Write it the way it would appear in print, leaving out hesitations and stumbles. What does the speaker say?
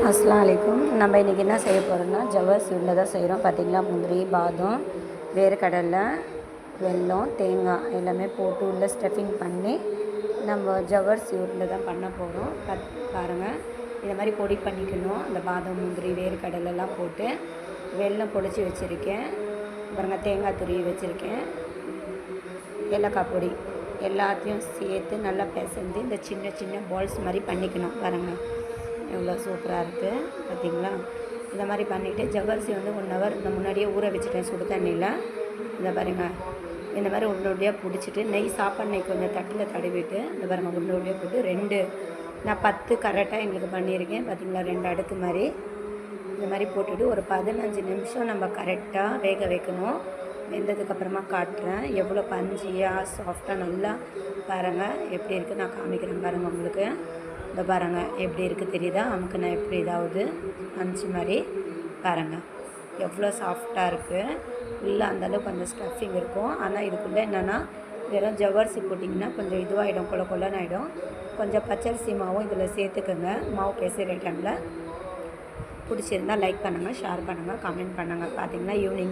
அஸ்ஸலாமு அலைக்கும். நம்ம இன்றைக்கி என்ன செய்ய போகிறோம்னா ஜவ்வரிசி உருண்டை தான் செய்கிறோம். பார்த்திங்களா, முந்திரி, பாதாம், வேர்க்கடலை, வெல்லம், தேங்காய் எல்லாமே போட்டு உள்ள ஸ்டஃபிங் பண்ணி நம்ம ஜவ்வரிசி உருண்டை தான் பண்ண போகிறோம். பாருங்கள், இந்த மாதிரி பொடி பண்ணிக்கணும். அந்த பாதாம், முந்திரி, வேர்க்கடலைலாம் போட்டு வெல்லம் பொடிச்சு வச்சுருக்கேன். பாருங்கள், தேங்காய் துருவி வச்சுருக்கேன், ஏலக்காய் பொடி எல்லாத்தையும் சேர்த்து நல்லா பிசைஞ்சு இந்த சின்ன சின்ன பால்ஸ் மாதிரி பண்ணிக்கணும். பாருங்கள், எவ்வளோ சூப்பராக இருக்குது பார்த்திங்களா. இந்த மாதிரி பண்ணிவிட்டு ஜவ்வரிசி 1 ஹவர் இந்த முன்னாடியே ஊற வச்சுட்டேன் சுடு தண்ணியில். இந்த பாருங்கள், இந்த மாதிரி உருண்டையாக பிடிச்சிட்டு நெய், சாப்பாடு நெய் கொஞ்சம் தட்டில் தடவிட்டு இந்த பாருங்கள் உருண்டையாக போட்டு நான் 10 கரெக்டாக எங்களுக்கு பண்ணியிருக்கேன். பார்த்திங்களா, 2 அடுக்கு மாதிரி இந்த மாதிரி போட்டுட்டு ஒரு 15 நிமிஷம் நம்ம கரெக்டாக வேக வைக்கணும். வெந்ததுக்கப்புறமா காட்டுறேன் எவ்வளோ பஞ்சியாக சாஃப்டாக நல்லா. பாருங்கள் எப்படி இருக்குது, நான் காமிக்கிறேன் பாருங்கள் உங்களுக்கு. இந்த பாருங்கள் எப்படி இருக்குது தெரியுதா, நமக்கு நான் எப்படி இதாவது பஞ்சு மாதிரி. பாருங்கள் எவ்வளோ சாஃப்டாக இருக்குது. உள்ளே அந்தளவுக்கு அந்த ஸ்டஃபிங் இருக்கும். ஆனால் இதுக்குள்ளே என்னென்னா வெறும் ஜவ்வரிசி போட்டிங்கன்னா கொஞ்சம் இதுவாகிடும், கொலன்னு ஆகிடும். கொஞ்சம் பச்சரிசி மாவும் இதில் சேர்த்துக்கோங்க. மாவு பேசுகிற டைமில் பிடிச்சிருந்தால் லைக் பண்ணுங்கள், ஷேர் பண்ணுங்கள், கமெண்ட் பண்ணுங்கள். பார்த்திங்கன்னா ஈவினிங்